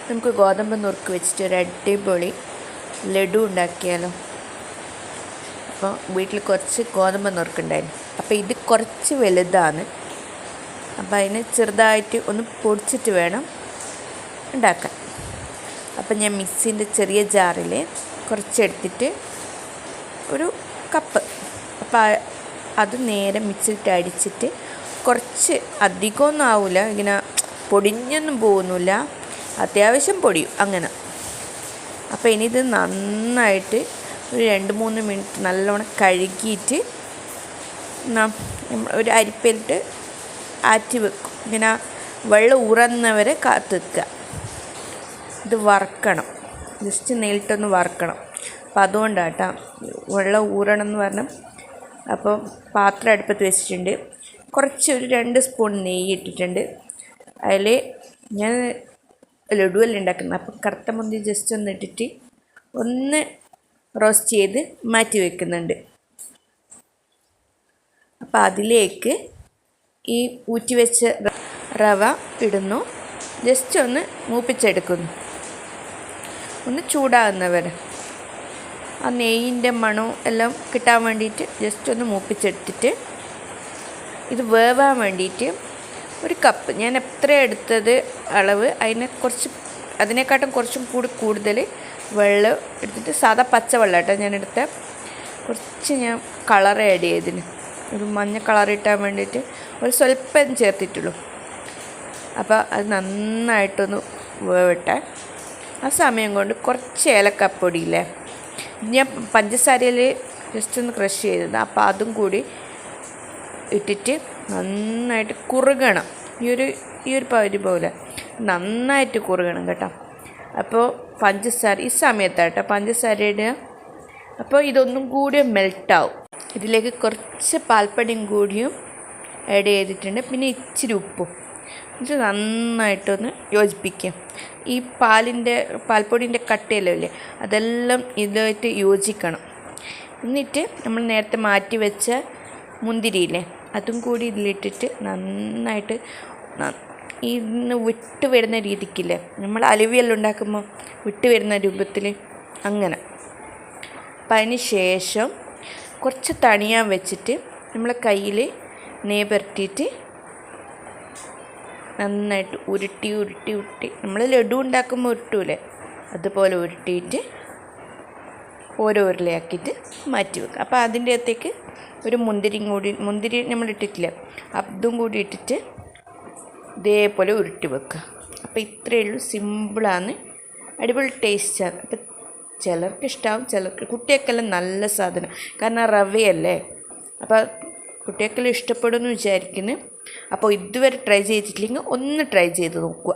നമുക്ക് ഗോതമ്പ് നുറുക്ക് വെച്ചിട്ട് ഒരു അടിപൊളി ലഡു ഉണ്ടാക്കിയാലോ. അപ്പോൾ വീട്ടിൽ കുറച്ച് ഗോതമ്പ് നുറുക്കുണ്ടായിരുന്നു. അപ്പോൾ ഇത് കുറച്ച് വലുതാണ്. അപ്പോൾ അതിന് ചെറുതായിട്ട് ഒന്ന് പൊടിച്ചിട്ട് വേണം ഉണ്ടാക്കാൻ. അപ്പം ഞാൻ മിക്സിൻ്റെ ചെറിയ ജാറിൽ കുറച്ചെടുത്തിട്ട് ഒരു കപ്പ്, അപ്പോൾ അത് നേരെ മിക്സിയിട്ട് അടിച്ചിട്ട് കുറച്ച് അധികമൊന്നും ആവില്ല, ഇങ്ങനെ പൊടിഞ്ഞൊന്നും പോകുന്നില്ല, അത്യാവശ്യം പൊടിയും അങ്ങനെ. അപ്പോൾ ഇനി ഇത് നന്നായിട്ട് ഒരു 2-3 മിനിറ്റ് നല്ലോണം കഴുകിയിട്ട് ഒരു അരിപ്പയിലിട്ട് ആറ്റി വെക്കും. ഇങ്ങനെ വെള്ളം ഊറുന്നവരെ കാത്ത് വെക്കുക. ഇത് വറുക്കണം, ജസ്റ്റ് നേരിട്ടൊന്ന് വറുക്കണം. അപ്പം അതുകൊണ്ടാട്ടോ വെള്ളം ഊറണം എന്ന് പറഞ്ഞാൽ. അപ്പോൾ പാത്രം അടുപ്പത്ത് വെച്ചിട്ടുണ്ട്, കുറച്ച് ഒരു 2 സ്പൂൺ നെയ്യ് ഇട്ടിട്ടുണ്ട്. അതിൽ ഞാൻ ലഡുവെല്ലാം ഉണ്ടാക്കുന്നത്. അപ്പം കറുത്ത മുന്തി ജസ്റ്റ് ഒന്ന് ഇട്ടിട്ട് ഒന്ന് റോസ്റ്റ് ചെയ്ത് മാറ്റി വെക്കുന്നുണ്ട്. അപ്പം അതിലേക്ക് ഈ ഊറ്റി വെച്ച റവ ഇടുന്നു, ജസ്റ്റ് ഒന്ന് മൂപ്പിച്ചെടുക്കുന്നു, ഒന്ന് ചൂടാകുന്നവരെ. ആ നെയ്യിൻ്റെ മണവും എല്ലാം കിട്ടാൻ വേണ്ടിയിട്ട് ജസ്റ്റ് ഒന്ന് മൂപ്പിച്ചെടുത്തിട്ട് ഇത് വേവാൻ വേണ്ടിയിട്ട് ഒരു കപ്പ്, ഞാൻ എത്ര എടുത്തത് അളവ് അതിനെക്കാട്ടും കുറച്ചും കൂടുതൽ വെള്ളം എടുത്തിട്ട് സാധാ പച്ചവെള്ളം കേട്ടോ ഞാൻ എടുത്ത. കുറച്ച് ഞാൻ കളർ ആഡ് ചെയ്തിന്, ഒരു മഞ്ഞ കളർ ഇട്ടാൻ വേണ്ടിയിട്ട് ഒരു സ്വല്പം ചേർത്തിട്ടുള്ളൂ. അപ്പോൾ അത് നന്നായിട്ടൊന്ന് വേവട്ടെ. ആ സമയം കൊണ്ട് കുറച്ച് ഏലക്കപ്പൊടിയില്ലേ, ഞാൻ പഞ്ചസാരയിൽ ജസ്റ്റ് ഒന്ന് ക്രഷ് ചെയ്തത്, അപ്പോൾ അതും കൂടി ഇട്ടിട്ട് നന്നായിട്ട് കുറുകണം. ഈ ഒരു പകുതി പോലെ നന്നായിട്ട് കുറുകണം കേട്ടോ. അപ്പോൾ പഞ്ചസാര ഈ സമയത്താട്ടോ പഞ്ചസാര ഇടുക. അപ്പോൾ ഇതൊന്നും കൂടി മെൽട്ടാവും. ഇതിലേക്ക് കുറച്ച് പാൽപ്പൊടിയും കൂടിയും ആഡ് ചെയ്തിട്ടുണ്ട്, പിന്നെ ഇച്ചിരി ഉപ്പും. ഇത് നന്നായിട്ടൊന്ന് യോജിപ്പിക്കാം. ഈ പാൽപ്പൊടിൻ്റെ കട്ടയെല്ലാം ഇല്ലേ, അതെല്ലാം ഇതായിട്ട് യോജിക്കണം. എന്നിട്ട് നമ്മൾ നേരത്തെ മാറ്റി വെച്ച മുന്തിരിയില്ലേ, അതും കൂടി ഇതിലിട്ടിട്ട് നന്നായിട്ട് ഇന്ന് വിട്ട് വരുന്ന രീതിക്കില്ലേ, നമ്മൾ അലുവയെല്ലാം ഉണ്ടാക്കുമ്പോൾ വിട്ട് വരുന്ന രൂപത്തിൽ അങ്ങനെ. അപ്പം അതിന് ശേഷം കുറച്ച് തണിയാൻ വെച്ചിട്ട് നമ്മൾ കയ്യിൽ നെയ്യ് പുരട്ടിയിട്ട് നന്നായിട്ട് ഉരുട്ടി നമ്മൾ ലഡു ഉണ്ടാക്കുമ്പോൾ ഉരുട്ടൂലേ, അതുപോലെ ഉരുട്ടിയിട്ട് ഓരോ ഉരുളയാക്കിയിട്ട് മാറ്റി വെക്കുക. അപ്പോൾ അതിൻ്റെ അകത്തേക്ക് ഒരു മുന്തിരി നമ്മൾ ഇട്ടിട്ടില്ല, അതും കൂടി ഇട്ടിട്ട് ഇതേപോലെ ഉരുട്ടി വെക്കുക. അപ്പോൾ ഇത്രയേ ഉള്ളൂ, സിമ്പിളാണ്, അടിപൊളി ടേസ്റ്റാണ്. അപ്പോൾ ചിലർക്ക് ഇഷ്ടമാവും, ചിലർക്ക് കുട്ടികൾക്കെല്ലാം നല്ല സാധനം, കാരണം റവയല്ലേ. അപ്പോൾ കുട്ടികൾക്കെല്ലാം ഇഷ്ടപ്പെടുമെന്ന് വിചാരിക്കുന്നു. അപ്പോൾ ഇതുവരെ ട്രൈ ചെയ്തിട്ടില്ലെങ്കിൽ ഒന്ന് ട്രൈ ചെയ്ത് നോക്കുക.